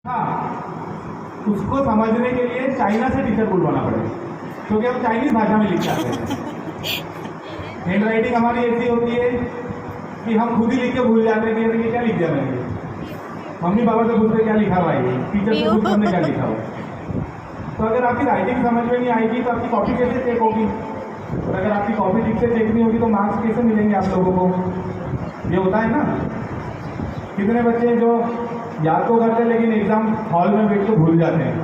हाँ, उसको समझने के लिए चाइना से टीचर बुलवाना पड़ेगा, क्योंकि हम चाइनीज भाषा में लिख जाते हैं। हैंड राइटिंग हमारी ऐसी होती है कि हम खुद ही लिख के भूल जाते हैं कि ये क्या लिख दिया मैंने। मम्मी पापा से पूछते क्या लिखा हुआ है, टीचर से पूछते हमने क्या लिखा हुआ। तो अगर आपकी राइटिंग समझ में नहीं आएगी तो आपकी कॉपी कैसे चेक होगी, और अगर आपकी कॉपी ठीक से चेक नहीं होगी तो मार्क्स कैसे मिलेंगे आप लोगों को। ये होता है ना। कितने बच्चे जो याद तो करते हैं लेकिन एग्जाम हॉल में बैठ के भूल जाते हैं,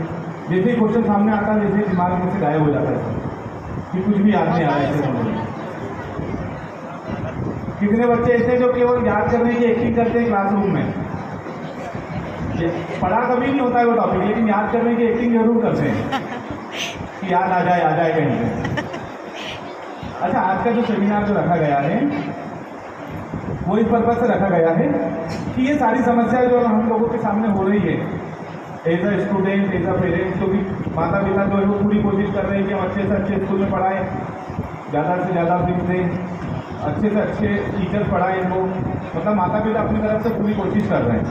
जैसे ही क्वेश्चन सामने आता है जैसे दिमाग में से गायब हो जाता है कि कुछ भी याद नहीं आ रहा है ऐसे समझ। कितने बच्चे ऐसे जो केवल याद करने की एक्टिंग करते हैं क्लासरूम में, पढ़ा कभी नहीं होता है वो टॉपिक, लेकिन याद करने की एक्टिंग जरूर करते हैं कि याद आ जाए कहीं से। अच्छा, आज का जो सेमिनार जो रखा गया है वो इस पर्पज से रखा गया है कि ये सारी समस्याएं जो हम लोगों के सामने हो रही है as a student, as a parents, क्योंकि माता पिता जो है वो पूरी कोशिश कर रहे हैं कि हम अच्छे से अच्छे स्कूल में पढ़ाएं, ज़्यादा से ज़्यादा फीस दें, अच्छे से अच्छे टीचर पढ़ाएं इनको, मतलब माता पिता अपनी तरफ से पूरी कोशिश कर रहे हैं।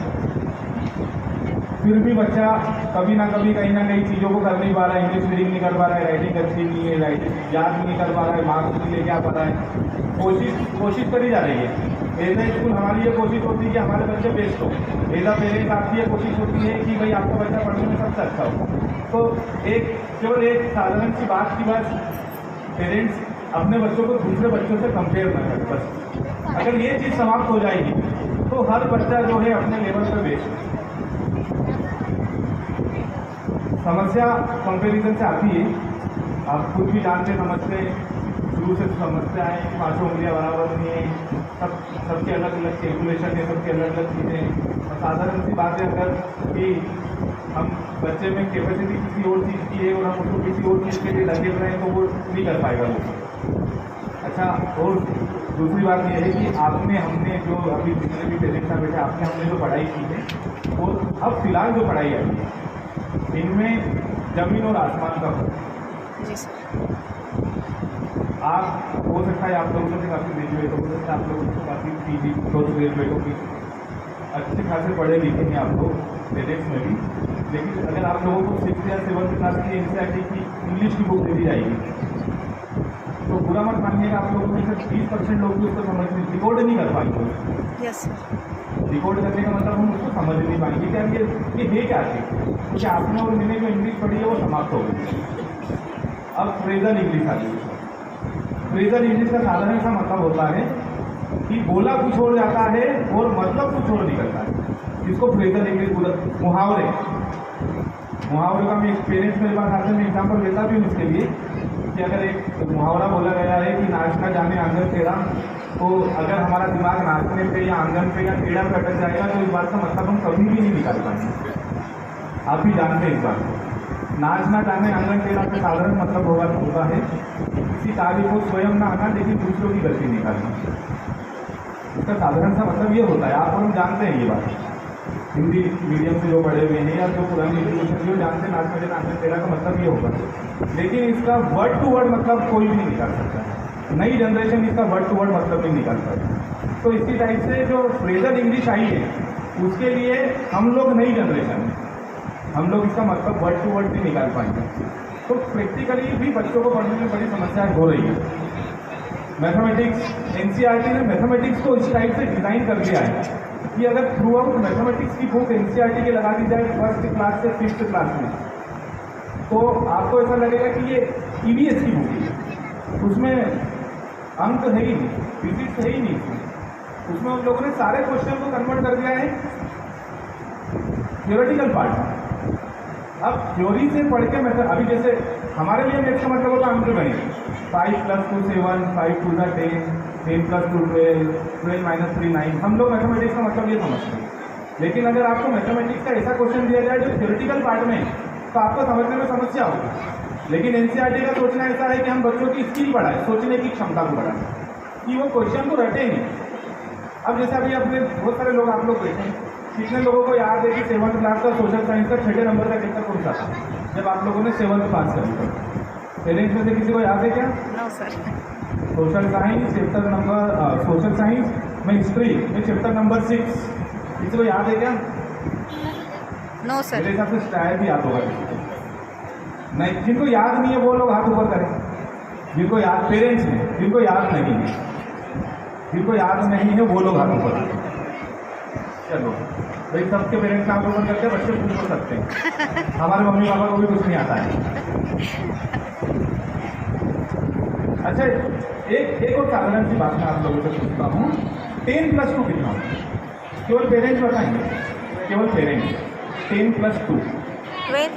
फिर भी बच्चा कभी ना कभी कहीं ना कहीं चीज़ों को कर नहीं पा रहा है, इंग्लिश रीडिंग नहीं कर पा रहा है, राइटिंग अच्छी नहीं है, राइटिंग याद नहीं कर पा रहा है, मार्क्स नहीं लेके आ पा रहा है। कोशिश करी जा रही है। एज ए स्कूल हमारी ये कोशिश होती है कि हमारे बच्चे बेस्ट हो, एज अ पेरेंट्स आपकी ये कोशिश होती है कि भाई आपका बच्चा पढ़ने में सबसे अच्छा हो। तो केवल एक साधारण सी बात की बात, पेरेंट्स अपने बच्चों को दूसरे बच्चों से कंपेयर न करें। बस अगर ये चीज़ समाप्त हो जाएगी तो हर बच्चा जो है अपने लेवल पर बेस्ट है। समस्या कंपेरिजन से आती है, आप खुद भी जानते समझते, शुरू से समझते आए कि पाँचों उंगलियाँ बराबर नहीं है, सबके अलग अलग कैलकुलेशन है, सबके अलग अलग चीज़ें। और साधारण सी बात है अगर कि हम बच्चे में कैपेसिटी किसी और चीज़ की है और हम उसको किसी और चीज़ के लिए लगे हुए हैं तो वो नहीं कर पाएगा वो। अच्छा, और दूसरी बात यह है कि हमने जो अभी जितने भी पेरेंट्स बैठे हमने जो पढ़ाई की है वो अब फिलहाल जो पढ़ाई आई है इनमें जमीन और आसमान का फर्क। जी सर। आप हो सकता है आप लोगों से काफ़ी ग्रेजुएट हो सकता है, आप लोगों से काफ़ी पीजी पोस्ट ग्रेजुएट होगी, अच्छे खासे पढ़े लिखे हैं आप लोग पेरेंट्स में भी, लेकिन अगर आप लोगों को 6th या 7th क्लास की एनसीईआरटी की इंग्लिश की बुक दे दी जाएगी तो बुरा मत मानिएगा, आप लोगों में सिर्फ 20% लोग भी उसको समझ नहीं, रिकॉर्ड नहीं कर पाएंगे। Yes sir. रिकॉर्ड करने का मतलब हम उसको समझ नहीं पाएंगे क्या ये है क्या चीज़, क्योंकि आपने और मैंने जो इंग्लिश पढ़ी है वो समाप्त हो गई। अब फ्रेजल इंग्लिश आ गई। फ्रेजल इंग्लिश का साधारण सा मतलब होता है कि बोला कुछ और जाता है और मतलब कुछ और निकलता है, जिसको फ्रेजल इंग्लिश बोलते। मुहावरे का मैं पेरेंट्स मेरे पास आते मैं एग्जाम्पल लेता भी हूँ इसके लिए कि अगर एक मुहावरा बोला गया है कि नाचना जाने आंगन टेढ़ा, तो अगर हमारा दिमाग नाचने पे या आंगन पे या टेढ़ा पे अटक जाएगा तो इस बात का मतलब हम कभी भी नहीं निकाल पाएंगे। आप भी जानते हैं इस बात को। नाचना जाने आंगन टेढ़ा पे साधारण मतलब होता है किसी कार्य को स्वयं ना आना लेकिन दूसरों की गलती निकालना। इसका साधारण सा मतलब ये होता है, आप हम जानते हैं ये बात, हिंदी मीडियम से जो पढ़े हुए हैं या जो पुरानी एजुकेशन जो जानते हैं नाचना जाने आंगन टेढ़ा का मतलब ये होगा, लेकिन इसका वर्ड टू वर्ड मतलब कोई भी नहीं निकाल सकता है। नई जनरेशन इसका वर्ड टू वर्ड मतलब नहीं निकाल सकता। तो इसी टाइप से जो फ्रेजल इंग्लिश आई है उसके लिए हम लोग नई जनरेशन है, हम लोग इसका मतलब वर्ड टू वर्ड नहीं निकाल पाएंगे। तो प्रैक्टिकली भी बच्चों को पढ़ने में बड़ी समस्याएं हो रही है। मैथमेटिक्स एनसीईआरटी ने मैथमेटिक्स को इस टाइप से डिज़ाइन कर दिया है कि अगर थ्रू आउट मैथमेटिक्स की बुक एनसीईआरटी के लगा दी जाए 1st क्लास से 5th क्लास में, तो आपको ऐसा लगेगा कि ये ईवीएस की बुक है, उसमें अंक है ही नहीं, फिजिक्स है ही नहीं उसमें उन लोगों ने सारे क्वेश्चन को कन्वर्ट कर दिया है थ्योरेटिकल पार्ट में। अब थ्योरी से पढ़ के मतलब अभी जैसे हमारे लिए मैथ्स का मतलब होता है अंक गणित, 5 + 2 7, 5 × 2 = 10, 10 + 2 12, 12 - 3 9। हम लोग मैथमेटिक्स का मतलब ये समझते हैं, लेकिन अगर आपको मैथमेटिक्स का ऐसा क्वेश्चन दिया जाए जो थ्योरेटिकल पार्ट में तो आपको समझने में समस्या होगी। लेकिन एनसीईआरटी का सोचना ऐसा है कि हम बच्चों की स्किल बढ़ाएं, सोचने की क्षमता को बढ़ाएं, कि वो क्वेश्चन को रटे नहीं। अब जैसे अभी अपने बहुत सारे लोग आप लोग बैठे हैं, कितने लोगों को याद है कि 7th क्लास का सोशल साइंस का 6ठे नंबर का पेपर कौन सा था जब आप लोगों ने 7th पास कर लिया? पेरेंट्स में से किसी को याद है क्या? No sir. Social science chapter number social science में हिस्ट्री में चैप्टर नंबर 6 किसी को याद है क्या? No sir. मेरे हिसाब से शायद भी याद होगा किसी को। नहीं, जिनको याद नहीं है वो लोग हाथ ऊपर करें। जिनको याद, पेरेंट्स हैं जिनको याद नहीं है, जिनको याद नहीं है वो लोग हाथ ऊपर करें। चलो भाई, सबके पेरेंट्स हाथ ऊपर करके बच्चे पूछ सकते हैं। हमारे मम्मी पापा को भी कुछ नहीं आता है। अच्छा, एक और साधारण सी बात मैं आप लोगों से पूछता हूँ, 10+2 कितना होता है? केवल पेरेंट्स बताएंगे, केवल पेरेंट्स। 10+2 12।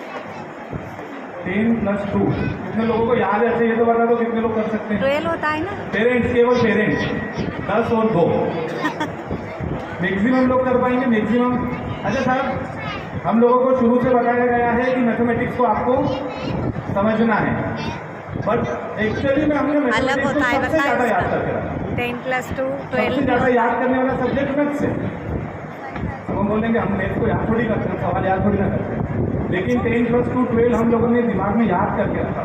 10+2 कितने लोगों को याद है? अच्छा ये तो बता दो कितने लोग कर सकते हैं? 12 होता है ना। पेरेंट्स, केवल पेरेंट्स 10 और 2 मैक्सिमम लोग कर पाएंगे, मैक्सिमम। अच्छा साहब, हम लोगों को शुरू से बताया गया है कि मैथमेटिक्स को आपको समझना है, बट एक्चुअली में हमने मैथमेटिक्स को सबसे ज़्यादा याद करके रखा। 10+2 सबसे 12। ज़्यादा याद करने वाला सब्जेक्ट मैथ्स है। अब हम बोलेंगे हम मैथ्स को याद थोड़ी करते हैं, सवाल याद थोड़ी ना करते हैं, लेकिन 10+2 12 हम लोगों ने दिमाग में याद करके रखा।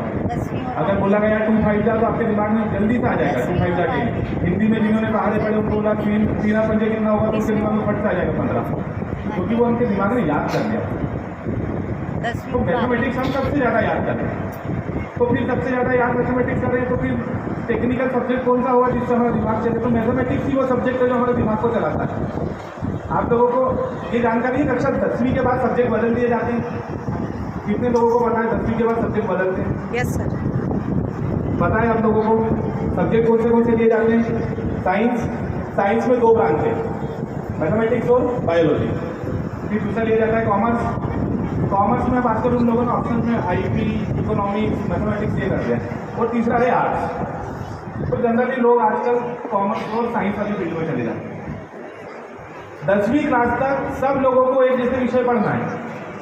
अगर बोला गया 2 5 जा तो आपके दिमाग में जल्दी से आ जाएगा 2 5 जा के। हिंदी में जिन्होंने पहाड़े पढ़े उनको बोला 3 पंजे कितना होगा तो उसके दिमाग में फट से आ जाएगा 15, क्योंकि वो उनके दिमाग में याद कर लिया। तो मैथमेटिक्स हम सबसे ज़्यादा याद कर रहे हैं, तो फिर सबसे ज़्यादा याद मैथमेटिक्स कर रहे हैं, तो फिर टेक्निकल सब्जेक्ट कौन सा होगा जिससे हमारा दिमाग चले? तो मैथमेटिक्स ही वो सब्जेक्ट है जो हमारे दिमाग को चलाता है। आप लोगों को ये जानकारी है कक्षा 10वीं के बाद सब्जेक्ट बदल दिए जाते हैं? कितने लोगों को पता है 10वीं के बाद सब्जेक्ट बदलते हैं? Yes sir. पता है आप लोगों को सब्जेक्ट कौन से दिए जाते हैं? साइंस में 2 ब्रांच है, मैथमेटिक्स और बायोलॉजी। फिर दूसरा लिया जाता है कॉमर्स में बात करूँ, उन लोगों ने ऑप्शन में आईपी, इकोनॉमिक्स, मैथमेटिक्स ये कर दिया, और तीसरा है आर्ट्स। तो जनरली लोग आजकल कॉमर्स और साइंस वाली फील्ड में चले जाते हैं। 10वीं क्लास तक सब लोगों को एक जैसे विषय पढ़ना है,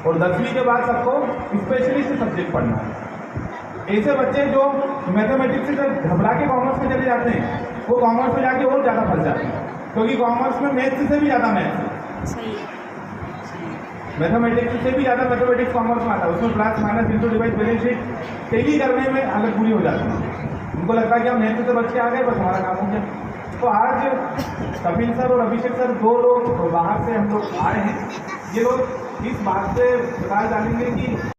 और 10वीं के बाद सबको स्पेशलिस्ट सब्जेक्ट पढ़ना है। ऐसे बच्चे जो मैथमेटिक्स से घबरा के कॉमर्स में चले जाते हैं, वो कॉमर्स में जाके और ज़्यादा फंस जाते हैं, क्योंकि कॉमर्स में मैथ्स से भी ज़्यादा मैथ्स, सही है। मैथमेटिक्स से भी ज़्यादा मैथमेटिक्स कॉमर्स में आता है। उसमें plus minus into divide balance sheet tally करने में हालत बुरी हो जाती है। उनको लगता है कि हम मैथ्स से बच के आ गए, बस हमारा काम हो गया। तो आज कपिल सर और अभिषेक सर 2 लोग बाहर से हम लोग आए हैं, ये लोग इस बात से बता डालेंगे कि